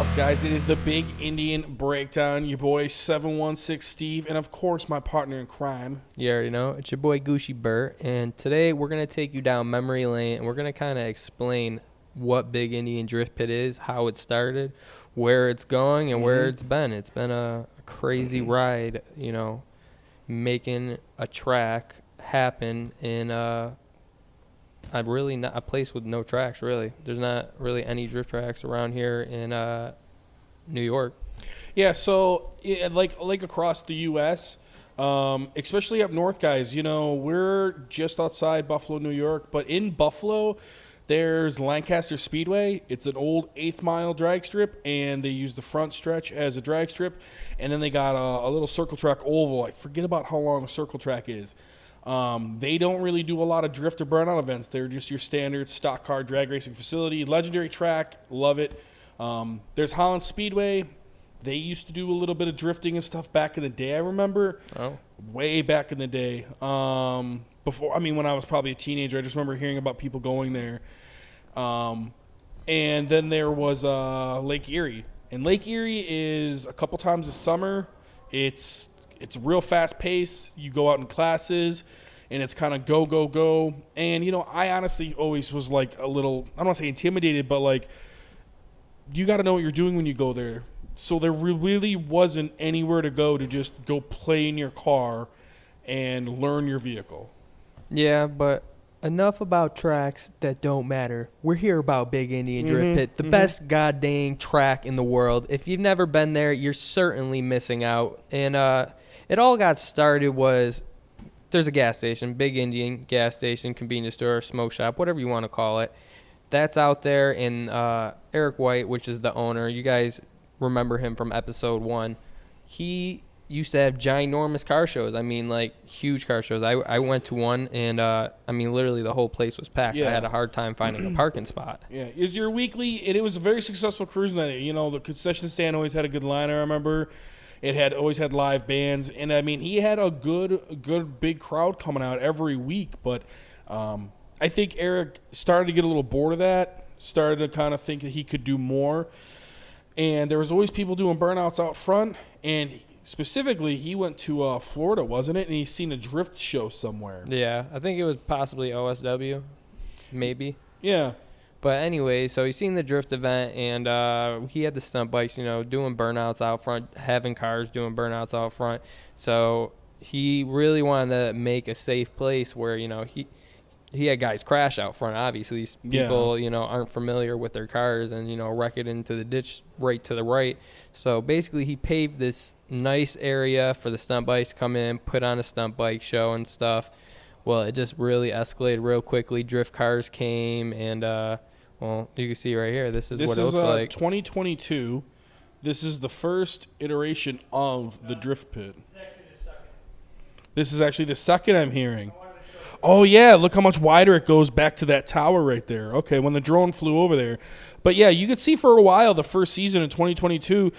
up, guys? It is the Big Indian Breakdown. Your boy 716 Steve, and of course my partner in crime. You already know. It's your boy Gushi Burt, and today we're going to take you down memory lane, and we're going to kind of explain what Big Indian Drift Pit is, how it started, where it's going, and where it's been. It's been a crazy ride, making a track happen in a place with no tracks, really. There's not really any drift tracks around here in New York. Yeah, so like across the U.S., especially up north, guys, we're just outside Buffalo, New York. But in Buffalo, there's Lancaster Speedway. It's an old eighth-mile drag strip, and they use the front stretch as a drag strip. And then they got a little circle track oval. I forget about how long a circle track is. They don't really do a lot of drift or burnout events. They're just your standard stock car drag racing facility. Legendary track, love it. There's Holland Speedway. They used to do a little bit of drifting and stuff back in the day, I remember. Oh. Way back in the day. When I was probably a teenager, I just remember hearing about people going there. And then there was Lake Erie. And Lake Erie is a couple times a summer. It's real fast pace. You go out in classes, and it's kind of go, go, go. And, I honestly always was like a little, I don't want to say intimidated, but like, you got to know what you're doing when you go there. So there really wasn't anywhere to go to just go play in your car and learn your vehicle. Yeah, but enough about tracks that don't matter. We're here about Big Indian Drift Pit, the best goddamn track in the world. If you've never been there, you're certainly missing out. And it all got started there's a gas station, Big Indian gas station, convenience store, smoke shop, whatever you want to call it. That's out there, and Eric White, which is the owner, you guys remember him from episode 1. He used to have ginormous car shows. I mean, like, huge car shows. I went to one, and, literally the whole place was packed. Yeah. I had a hard time finding a parking spot. Yeah, it was your weekly, and it was a very successful cruise night. The concession stand always had a good line, I remember. It had always had live bands, and, he had a good big crowd coming out every week. But I think Eric started to get a little bored of that, started to kind of think that he could do more. And there was always people doing burnouts out front, and specifically, he went to Florida, wasn't it? And he's seen a drift show somewhere. Yeah, I think it was possibly OSW, maybe. Yeah. But anyway, so he's seen the drift event, and he had the stunt bikes, doing burnouts out front, having cars doing burnouts out front. So he really wanted to make a safe place where, he had guys crash out front. Obviously, these people, aren't familiar with their cars and, wreck it into the ditch right to the right. So basically, he paved this nice area for the stunt bikes to come in, put on a stunt bike show and stuff. Well, it just really escalated real quickly. Drift cars came, and, you can see right here. This is what it looks like. 2022. This is the first iteration of the Drift Pit. This is actually the second I'm hearing. Oh, yeah, look how much wider it goes back to that tower right there. Okay, when the drone flew over there. But, yeah, you could see for a while the first season in 2022,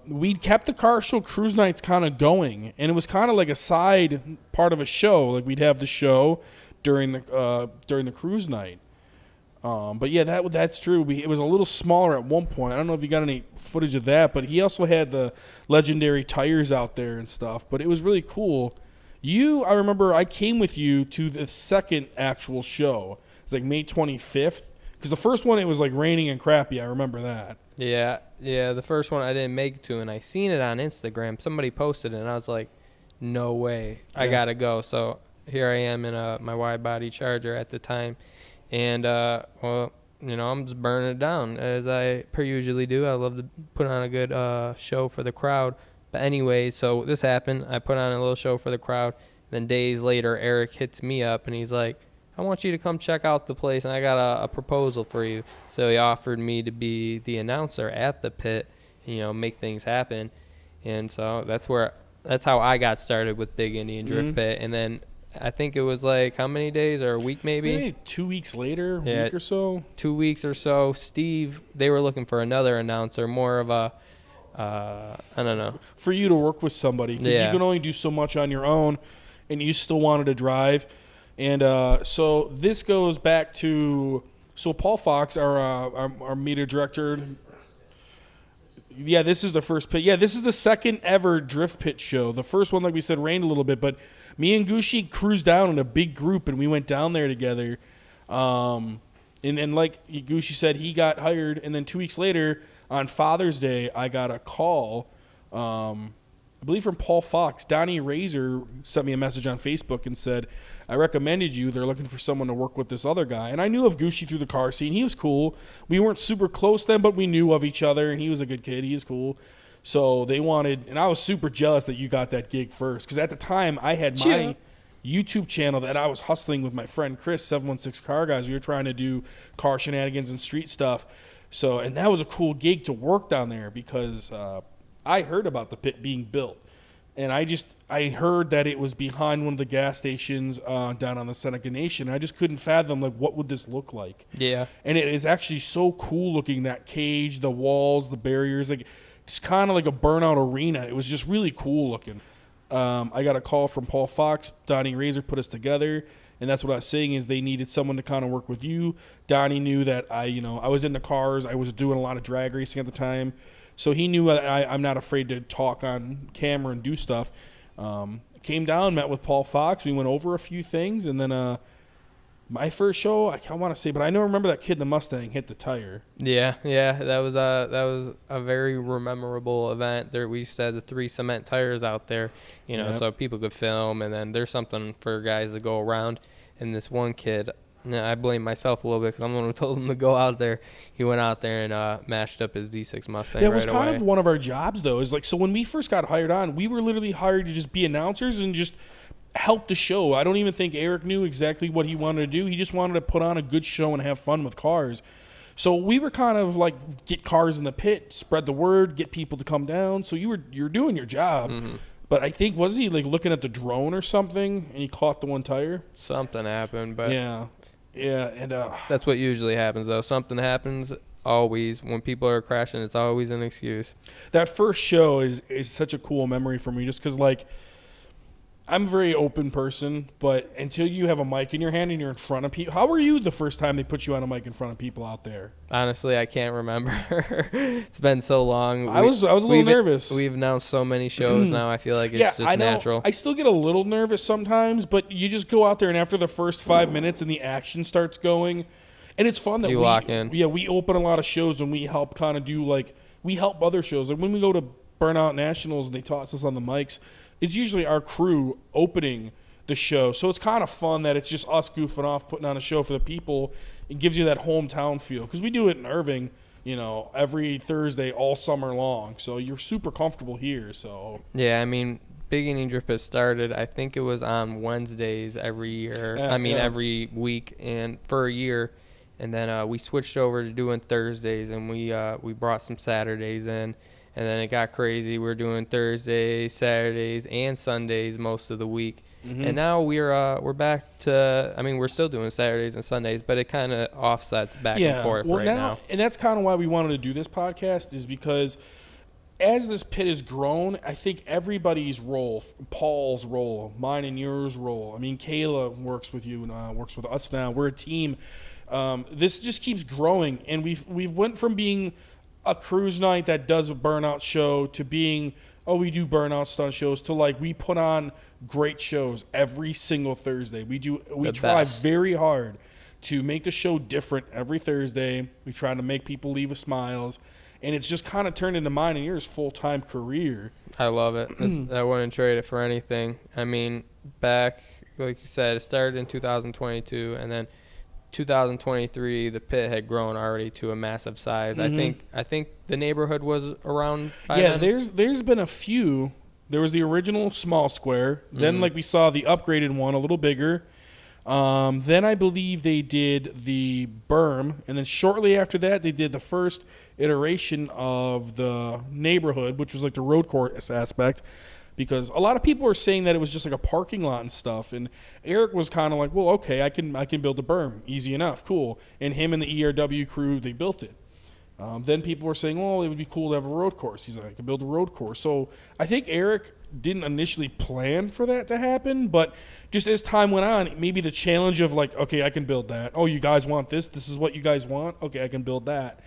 we kept the car show cruise nights kind of going. And it was kind of like a side part of a show. Like, we'd have the show during the cruise night. But, yeah, that's true. It was a little smaller at one point. I don't know if you got any footage of that. But he also had the legendary tires out there and stuff. But it was really cool. I remember I came with you to the second actual show. It's like May 25th. Because the first one, it was like raining and crappy. I remember that. Yeah, the first one I didn't make it to, and I seen it on Instagram. Somebody posted it, and I was like, no way. I got to go. So here I am in my wide-body Charger at the time. And, I'm just burning it down, as I per usually do. I love to put on a good show for the crowd. But anyway, so this happened. I put on a little show for the crowd. Then days later, Eric hits me up, and he's like, I want you to come check out the place, and I got a proposal for you. So he offered me to be the announcer at the pit, make things happen. And so that's how I got started with Big Indian Drift Pit. And then I think it was like how many days, or a week maybe? 2 weeks later, week or so. 2 weeks or so. Steve, they were looking for another announcer, more of a, I don't know. For you to work with somebody, because you can only do so much on your own, and you still wanted to drive. And so this goes back to Paul Fox, our media director, Yeah, this is the first pit. Yeah, this is the second ever drift pit show. The first one, like we said, rained a little bit, but me and Gushi cruised down in a big group, and we went down there together. And like Gushi said, he got hired, and then 2 weeks later, on Father's Day, I got a call, I believe from Paul Fox. Donnie Razor sent me a message on Facebook and said, I recommended you. They're looking for someone to work with this other guy. And I knew of Gushi through the car scene. He was cool. We weren't super close then, but we knew of each other, and he was a good kid. He was cool. So they wanted, and I was super jealous that you got that gig first, because at the time I had my YouTube channel that I was hustling with my friend Chris, 716 Car Guys. We were trying to do car shenanigans and street stuff. So, and that was a cool gig to work down there because I heard about the pit being built. And I heard that it was behind one of the gas stations down on the Seneca Nation. I just couldn't fathom, like, what would this look like? Yeah. And it is actually so cool looking, that cage, the walls, the barriers. Like, it's kind of like a burnout arena. It was just really cool looking. I got a call from Paul Fox. Donnie Razor put us together. And that's what I was saying is they needed someone to kind of work with you. Donnie knew that I was into cars. I was doing a lot of drag racing at the time. So he knew that I'm not afraid to talk on camera and do stuff. Came down, met with Paul Fox. We went over a few things. And then my first show, I want to say, but I don't remember that kid in the Mustang hit the tire. Yeah, that was a very memorable event. There we used to have the 3 cement tires out there, so people could film, and then there's something for guys to go around. And this one kid, I blame myself a little bit because I'm the one who told him to go out there. He went out there and mashed up his V6 Mustang. That was kind of one of our jobs, though. Is like, so when we first got hired on, we were literally hired to just be announcers and just help the show. I don't even think Eric knew exactly what he wanted to do. He just wanted to put on a good show and have fun with cars. So we were kind of like, get cars in the pit, spread the word, get people to come down. So you're doing your job. Mm-hmm. But I think, was he like looking at the drone or something and he caught the one tire? Something happened, but yeah, and that's what usually happens though. Something happens always when people are crashing. It's always an excuse. That first show is such a cool memory for me, just because like, I'm a very open person, but until you have a mic in your hand and you're in front of people, how were you the first time they put you on a mic in front of people out there? Honestly, I can't remember. It's been so long. I was a little nervous. We've announced so many shows now. I feel like it's just natural. I still get a little nervous sometimes, but you just go out there, and after the first 5 minutes and the action starts going, and it's fun that you lock in. Yeah, we open a lot of shows and we help kind of do we help other shows. Like when we go to Burnout Nationals and they toss us on the mics, it's usually our crew opening the show. So it's kind of fun that it's just us goofing off, putting on a show for the people. It gives you that hometown feel. Because we do it in Irving, every Thursday all summer long. So you're super comfortable here. So yeah, I mean, Beginning Drift has started, I think it was on Wednesdays every year. Every week and for a year. And then we switched over to doing Thursdays, and we brought some Saturdays in. And then it got crazy. We're doing Thursdays, Saturdays, and Sundays most of the week. Mm-hmm. And now we're back to, we're still doing Saturdays and Sundays, but it kind of offsets back and forth now. And that's kind of why we wanted to do this podcast, is because as this pit has grown, I think everybody's role, Paul's role, mine and yours role. Kayla works with you and works with us now. We're a team. This just keeps growing, and we've went from being a cruise night that does a burnout show to being, we do burnout stunt shows, to we put on great shows every single Thursday. We try very hard to make the show different every Thursday. We try to make people leave with smiles, and it's just kind of turned into mine and yours full-time career. I love it. I wouldn't trade it for anything. Back, like you said, it started in 2022, and then 2023, the pit had grown already to a massive size. Mm-hmm. I think the neighborhood was around by then. There's been a few. There was the original small square. Mm-hmm. Then we saw the upgraded one, a little bigger. Then I believe they did the berm, and then shortly after that they did the first iteration of the neighborhood, which was the road course aspect. Because a lot of people were saying that it was just a parking lot and stuff, and Eric was kind of well, okay, I can build a berm, easy enough, cool. And him and the ERW crew, they built it. Then people were saying, well, it would be cool to have a road course. He's like, I can build a road course. So I think Eric didn't initially plan for that to happen, but just as time went on, maybe the challenge of okay, I can build that. Oh, you guys want this? This is what you guys want? Okay, I can build that.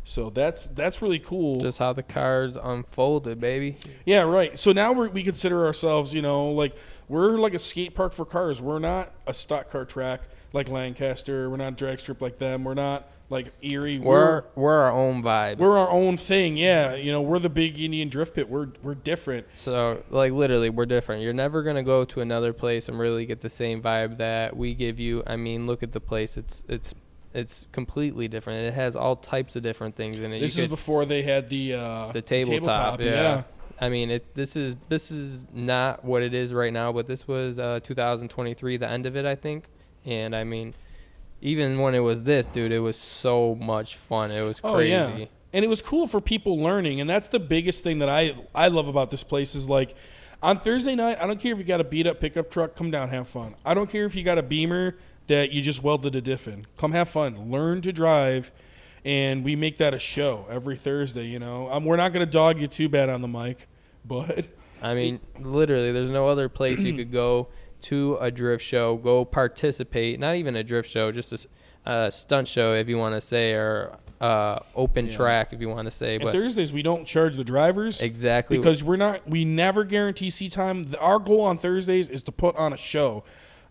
So that's really cool. Just how the cars unfolded, baby. Yeah, right. So now we consider ourselves, like we're like a skate park for cars. We're not a stock car track like Lancaster. We're not a drag strip like them. We're not like Erie. We're our own vibe. We're our own thing. Yeah, we're the Big Indian Drift Pit. We're different. So like literally, we're different. You're never gonna go to another place and really get the same vibe that we give you. I mean, look at the place. It's completely different. It has all types of different things in it. This is before they had the tabletop. Yeah. I mean, this is not what it is right now, but this was 2023, the end of it, I think. And I mean, even when it was this, dude, it was so much fun. It was crazy. Oh, yeah. And it was cool for people learning, and that's the biggest thing that I love about this place is, like, on Thursday night, I don't care if you got a beat-up pickup truck, come down, have fun. I don't care if you got a Beamer that you just welded a diff in. Come have fun. Learn to drive, and we make that a show every Thursday, We're not going to dog you too bad on the mic, but... I mean, literally, there's no other place you could go to a drift show, go participate, not even a drift show, just a stunt show, if you want to say, or open track, if you want to say. And but Thursdays, we don't charge the drivers. Exactly. Because we never guarantee seat time. Our goal on Thursdays is to put on a show.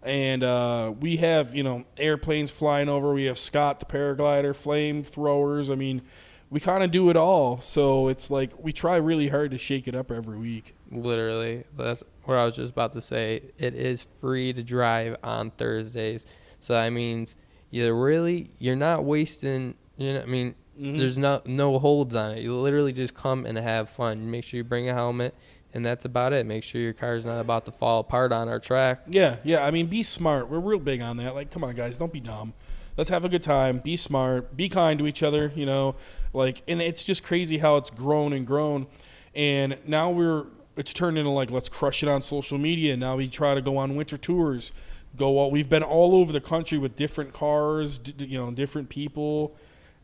And we have, airplanes flying over. We have Scott, the paraglider, flamethrowers. I mean, we kind of do it all. So it's like we try really hard to shake it up every week. Literally. That's what I was just about to say. It is free to drive on Thursdays. So that means you're not wasting, there's no holds on it. You literally just come and have fun. Make sure you bring a helmet. And that's about it. Make sure your car's not about to fall apart on our track. Yeah. I mean, be smart. We're real big on that. Like, come on, guys, don't be dumb. Let's have a good time. Be smart. Be kind to each other, and it's just crazy how it's grown and grown. And now it's turned into, like, let's crush it on social media. Now we try to go on winter tours. We've been all over the country with different cars, different people.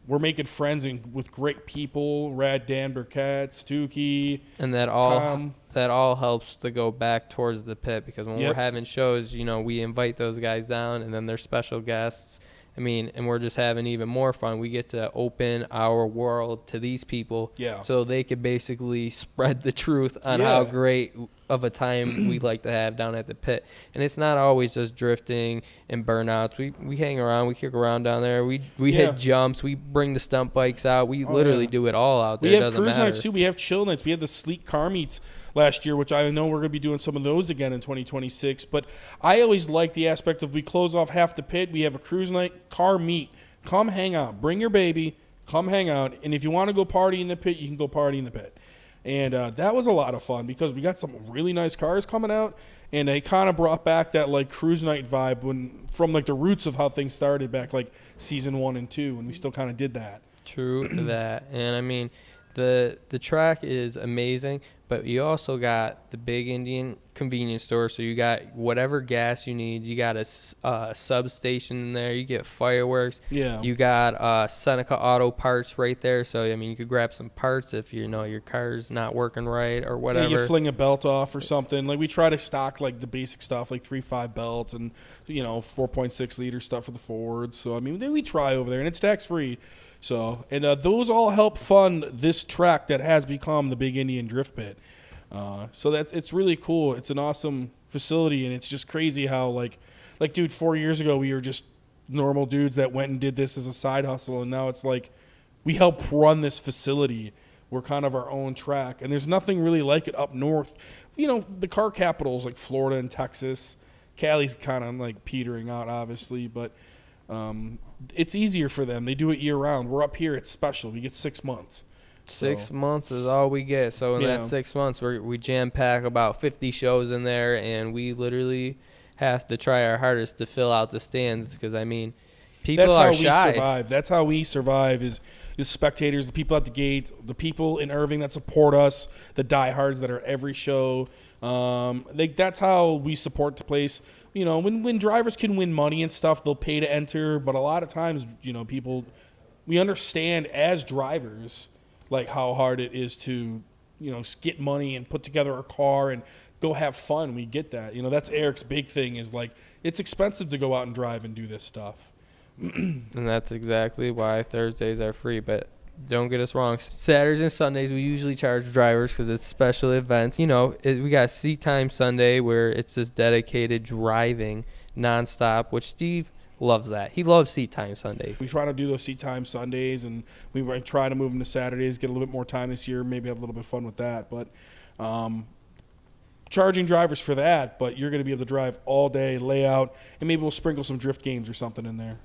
We're making friends with great people, Rad Dan Burkett, Stookie, and that all helps to go back towards the pit, because when we're having shows, we invite those guys down, and then they're special guests. I mean, and we're just having even more fun. We get to open our world to these people, so they could basically spread the truth on how great of a time we like to have down at the pit. And it's not always just drifting and burnouts. We hang around, we kick around down there. We hit jumps. We bring the stunt bikes out. We literally do it all out there. We have cruise nights too. We have chill nights. We had the sleek car meets last year, which I know we're going to be doing some of those again in 2026. But I always like the aspect of we close off half the pit. We have a cruise night, car meet. Come hang out. Bring your baby. Come hang out. And if you want to go party in the pit, you can go party in the pit. And that was a lot of fun because we got some really nice cars coming out, and they kind of brought back that like cruise night vibe from like the roots of how things started back like season 1 and 2, and we still kind of did that. True to that. And I mean, the track is amazing, but you also got the Big Indian convenience store, so you got whatever gas you need. You got a substation in there. You get fireworks. Yeah. You got Seneca Auto Parts right there, so I mean you could grab some parts if your car's not working right or whatever. Yeah, you fling a belt off or something. Like we try to stock like the basic stuff like 3.5 belts and 4.6 liter stuff for the Fords. So I mean we try over there, and it's tax free. So, and those all help fund this track that has become the Big Indian Drift Pit. So it's really cool. It's an awesome facility, and it's just crazy how like dude, 4 years ago we were just normal dudes that went and did this as a side hustle, and now it's like we help run this facility. We're kind of our own track, and there's nothing really like it up north. The car capitals like Florida and Texas. Cali's kind of like petering out, obviously, but it's easier for them. They do it year round. We're up here. It's special. We get 6 months. 6 months is all we get. So in that 6 months, we jam pack about 50 shows in there, and we literally have to try our hardest to fill out the stands because I mean, people are shy. That's how we survive. That's how we survive is spectators, the people at the gate, the people in Irving that support us, the diehards that are at every show. That's how we support the place. When drivers can win money and stuff, they'll pay to enter. But a lot of times, people, we understand as drivers, like how hard it is to, get money and put together a car and go have fun. We get that. That's Eric's big thing is like, it's expensive to go out and drive and do this stuff. And that's exactly why Thursdays are free. But don't get us wrong. Saturdays and Sundays, we usually charge drivers because it's special events. You know, we got Seat Time Sunday where it's just dedicated driving nonstop, which Steve loves that. He loves Seat Time Sunday. We try to do those seat time Sundays, and we might try to move them to Saturdays, get a little bit more time this year, maybe have a little bit of fun with that. But charging drivers for that, but you're going to be able to drive all day, lay out, and maybe we'll sprinkle some drift games or something in there.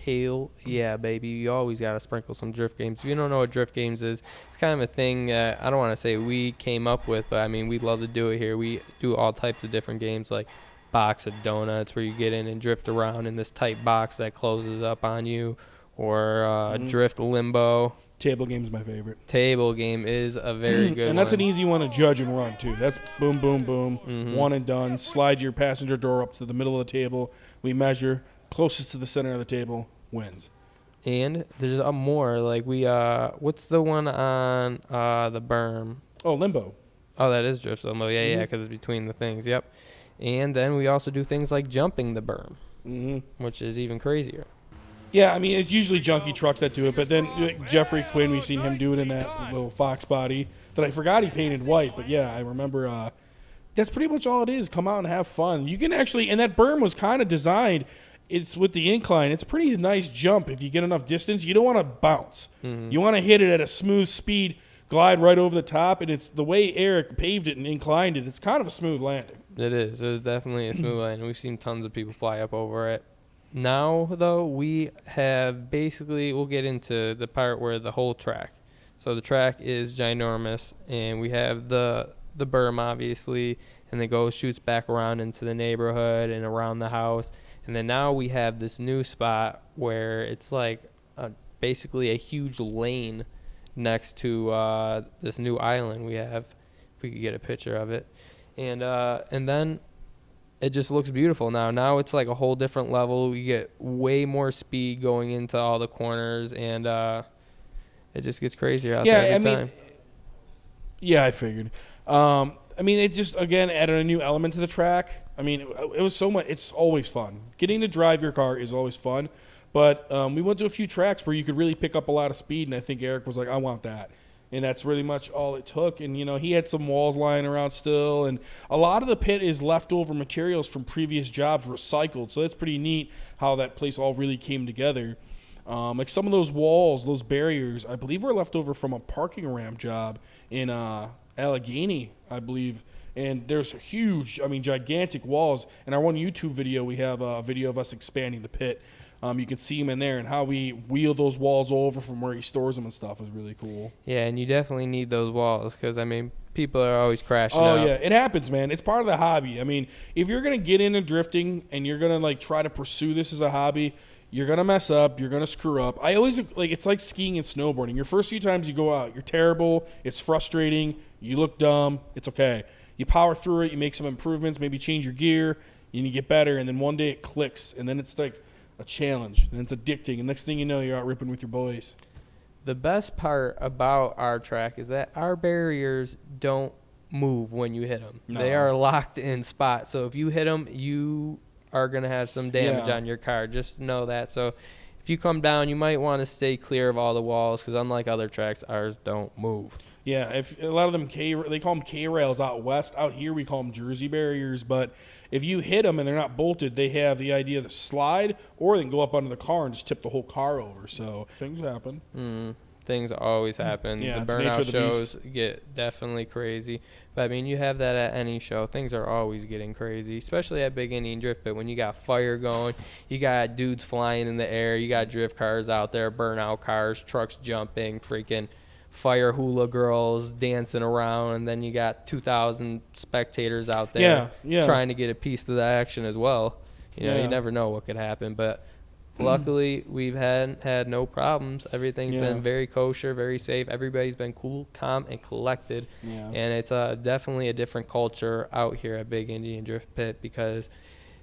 Hell yeah, baby. You always got to sprinkle some drift games. If you don't know what drift games is, it's kind of a thing I don't want to say we came up with, but, I mean, we love to do it here. We do all types of different games like box of donuts where you get in and drift around in this tight box that closes up on you, or drift limbo. Table game is my favorite. Table game is a very good one. And that's an easy one to judge and run, too. That's boom, boom, boom, one and done. Slide your passenger door up to the middle of the table. We measure. Closest to the center of the table wins. And there's more. Like what's the one on the berm? Oh, limbo. Oh, that is drift limbo. Yeah, yeah, because it's between the things. Yep. And then we also do things like jumping the berm, which is even crazier. Yeah, I mean, it's usually junkie trucks that do it, but then Jeffrey Quinn, we've seen him do it in that little Fox body that I forgot he painted white. But, yeah, I remember that's pretty much all it is. Come out and have fun. You can actually – and that berm was kind of designed – it's with the incline. It's a pretty nice jump if you get enough distance. You don't want to bounce. You want to hit it at a smooth speed, glide right over the top, and it's the way Eric paved it and inclined it. It's kind of a smooth landing. It is. It is definitely a smooth landing. We've seen tons of people fly up over it. Now, though, we have basically, we'll get into the part where the whole track. So the track is ginormous, and we have the berm, obviously, and it shoots back around into the neighborhood and around the house. And then now we have this new spot where it's like basically a huge lane next to this new island we have, if we could get a picture of it. And then it just looks beautiful now. Now it's like a whole different level. You get way more speed going into all the corners, and it just gets crazier out there every time. Yeah, I figured. I mean, it just, again, added a new element to the track. I mean, it was so much. It's always fun. Getting to drive your car is always fun. But we went to a few tracks where you could really pick up a lot of speed, and I think Eric was like, I want that. And that's really much all it took. And, you know, he had some walls lying around still. And a lot of the pit is leftover materials from previous jobs recycled. So that's pretty neat how that place all really came together. Like some of those walls, those barriers, I believe were left over from a parking ramp job in Allegheny, I believe. And there's huge, gigantic walls. In our one YouTube video, we have a video of us expanding the pit. You can see them in there, and how we wheel those walls over from where he stores them and stuff is really cool. Yeah, and you definitely need those walls because, people are always crashing out. Oh, yeah. It happens, man. It's part of the hobby. If you're going to get into drifting and you're going to, try to pursue this as a hobby, you're going to mess up. You're going to screw up. I always, it's like skiing and snowboarding. Your first few times you go out, you're terrible. It's frustrating. You look dumb. It's okay. You power through it. You make some improvements. Maybe change your gear. And you get better. And then one day it clicks. And then it's like a challenge. And it's addicting. And next thing you know, you're out ripping with your boys. The best part about our track is that our barriers don't move when you hit them. No. They are locked in spots. So if you hit them, you are going to have some damage on your car. Just know that. So if you come down, you might want to stay clear of all the walls because unlike other tracks, ours don't move. Yeah, if a lot of them they call them K-rails out west. Out here we call them Jersey barriers. But if you hit them and they're not bolted, they have the idea to slide, or they can go up under the car and just tip the whole car over. So things happen. Things always happen. Yeah, the burnout shows get definitely crazy. But you have that at any show. Things are always getting crazy, especially at Big Indian Drift. But when you got fire going, you got dudes flying in the air, you got drift cars out there, burnout cars, trucks jumping, freaking fire hula girls dancing around, and then you got 2,000 spectators out there trying to get a piece of the action as well. You never know what could happen, but luckily we've had no problems. Everything's been very kosher, very safe. Everybody's been cool, calm, and collected, and it's definitely a different culture out here at Big Indian Drift Pit because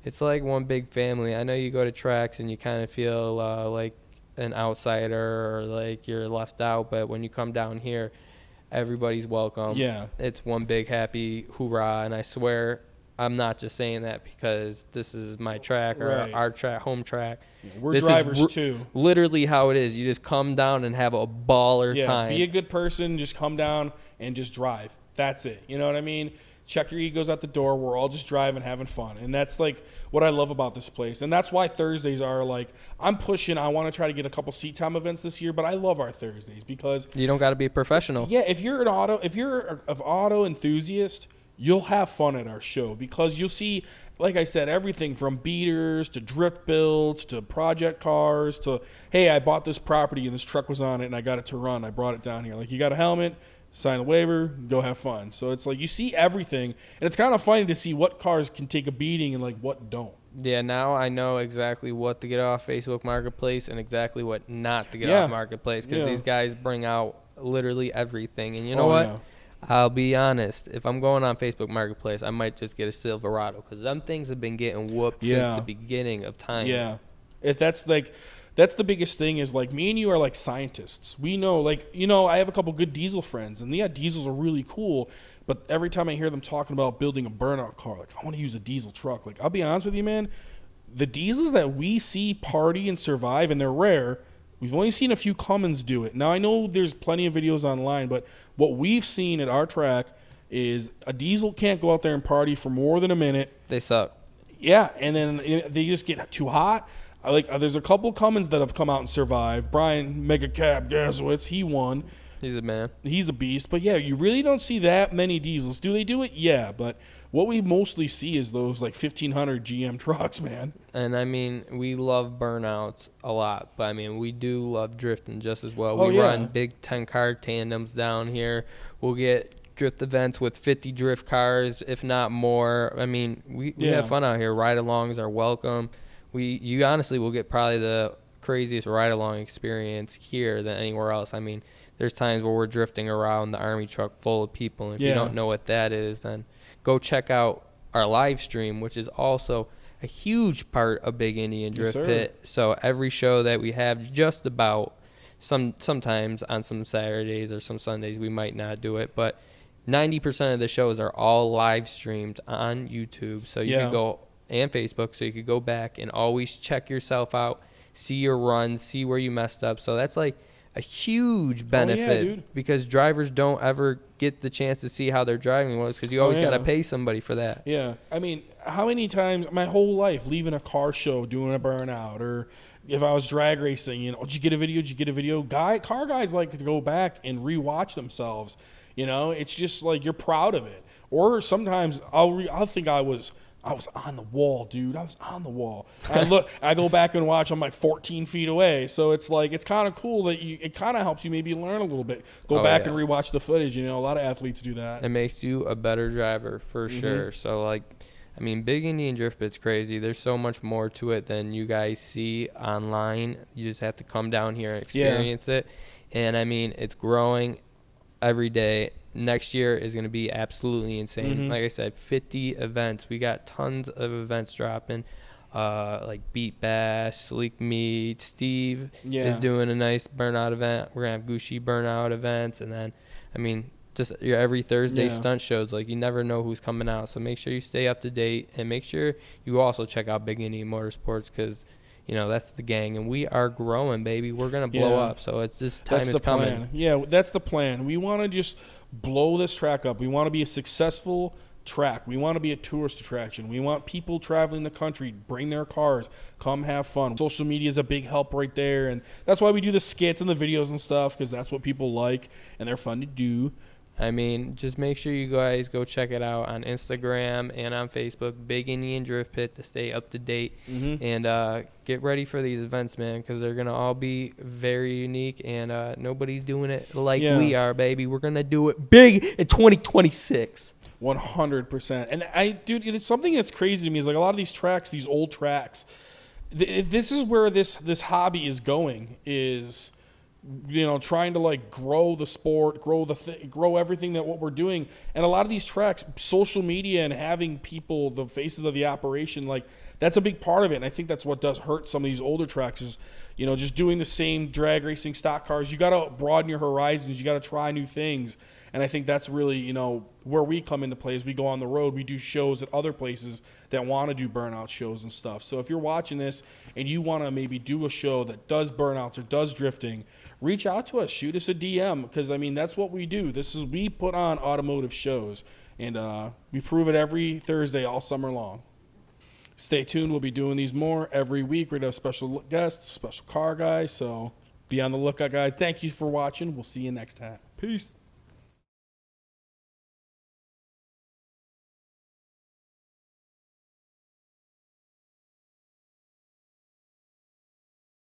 it's like one big family. I know you go to tracks and you kind of feel like an outsider or like you're left out, but when you come down here, everybody's welcome. Yeah, it's one big happy hoorah, and I swear I'm not just saying that because this is my track or Right. our track, home track. We're This drivers is too. literally how it is. You just come down and have a baller Yeah, time. be a good person. Just come down and just drive. That's it. You know what I mean? Check your egos at the door. We're all just driving, having fun. And that's like what I love about this place. And that's why Thursdays are like, I'm pushing. I want to try to get a couple seat time events this year, but I love our Thursdays because, You don't got to be a professional. yeah, if you're an auto enthusiast, you'll have fun at our show because you'll see, like I said, everything from beaters to drift builds to project cars to, hey, I bought this property and this truck was on it and I got it to run. I brought it down here. Like, you got a helmet, sign the waiver, go have fun. So it's like you see everything, and it's kind of funny to see what cars can take a beating and like what don't. Yeah, now I know exactly what to get off Facebook Marketplace and exactly what not to get Yeah. off Marketplace because Yeah. these guys bring out literally everything. And you know Oh, what? yeah. I'll be honest. If I'm going on Facebook Marketplace, I might just get a Silverado because them things have been getting whooped Yeah. since the beginning of time. Yeah, that's the biggest thing is like me and you are like scientists. We know, like, you know, I have a couple good diesel friends, and yeah, diesels are really cool. But every time I hear them talking about building a burnout car, like I want to use a diesel truck. Like I'll be honest with you, man, the diesels that we see party and survive, and they're rare. We've only seen a few Cummins do it. Now I know there's plenty of videos online, but what we've seen at our track is a diesel can't go out there and party for more than a minute. They suck. Yeah, and then they just get too hot. Like there's a couple Cummins that have come out and survived. Brian Mega Cab Gasowitz, he won. He's a man. He's a beast. But yeah, you really don't see that many diesels. Do they do it? Yeah, but what we mostly see is those like 1500 GM trucks, man. And I mean, we love burnouts a lot, but I mean, we do love drifting just as well. Oh, We yeah. run big 10-car tandems down here. We'll get drift events with 50 drift cars, if not more. I mean, we Yeah. have fun out here. Ride-alongs are welcome. You honestly will get probably the craziest ride-along experience here than anywhere else. I mean, there's times where we're drifting around the Army truck full of people, and if you Yeah. don't know what that is, then go check out our live stream, which is also a huge part of Big Indian Yes, Drift sir. Pit. So every show that we have, just about, sometimes on some Saturdays or some Sundays we might not do it, but 90% of the shows are all live streamed on YouTube. So you Yeah. can go, and Facebook, so you could go back and always check yourself out, see your runs, see where you messed up. So that's like a huge benefit dude. because drivers don't ever get the chance to see how their driving was because you always got to yeah. pay somebody for that. Yeah, I mean, how many times my whole life leaving a car show doing a burnout, or if I was drag racing, you know, did you get a video? Did you get a video? Car guys like to go back and rewatch themselves. You know, it's just like you're proud of it. Or sometimes I'll think I was on the wall, dude. I was on the wall. I go back and watch. I'm like 14 feet away. So it's like, it's kind of cool that it kind of helps you maybe learn a little bit. Go Oh, back yeah. and rewatch the footage. You know, a lot of athletes do that. It makes you a better driver for sure. So, like, I mean, Big Indian Drift Pit's crazy. There's so much more to it than you guys see online. You just have to come down here and experience it. And, I mean, it's growing every day. Next year is going to be absolutely insane. Like I said, 50 events. We got tons of events dropping. Like Beat Bash, Sleek Meat, Steve is doing a nice burnout event. We're going to have Gushi burnout events. And then, I mean, just your every Thursday stunt shows. Like, you never know who's coming out. So make sure you stay up to date. And make sure you also check out Big Indian Motorsports because, you know, that's the gang. And we are growing, baby. We're going to blow up. So it's just time That's is the coming. plan. Yeah, that's the plan. We want to just blow this track up. We want to be a successful track. We want to be a tourist attraction. We want people traveling the country, bring their cars, come have fun. Social media is a big help right there, and that's why we do the skits and the videos and stuff, because that's what people like, and they're fun to do. I mean, just make sure you guys go check it out on Instagram and on Facebook, Big Indian Drift Pit, to stay up to date. And get ready for these events, man, because they're going to all be very unique, and nobody's doing it like we are, baby. We're going to do it big in 2026. 100%. And dude, it's something that's crazy to me is like a lot of these tracks, these old tracks, this is where this hobby is going, is, you know, trying to like grow the sport, grow everything that what we're doing. And a lot of these tracks, social media and having people, the faces of the operation, like that's a big part of it. And I think that's what does hurt some of these older tracks is, just doing the same drag racing stock cars. You got to broaden your horizons. You got to try new things. And I think that's really, where we come into play. As we go on the road, we do shows at other places that want to do burnout shows and stuff. So if you're watching this and you want to maybe do a show that does burnouts or does drifting, reach out to us. Shoot us a DM because, that's what we do. We put on automotive shows, and we prove it every Thursday all summer long. Stay tuned. We'll be doing these more every week. We're going to have special guests, special car guys. So be on the lookout, guys. Thank you for watching. We'll see you next time. Peace.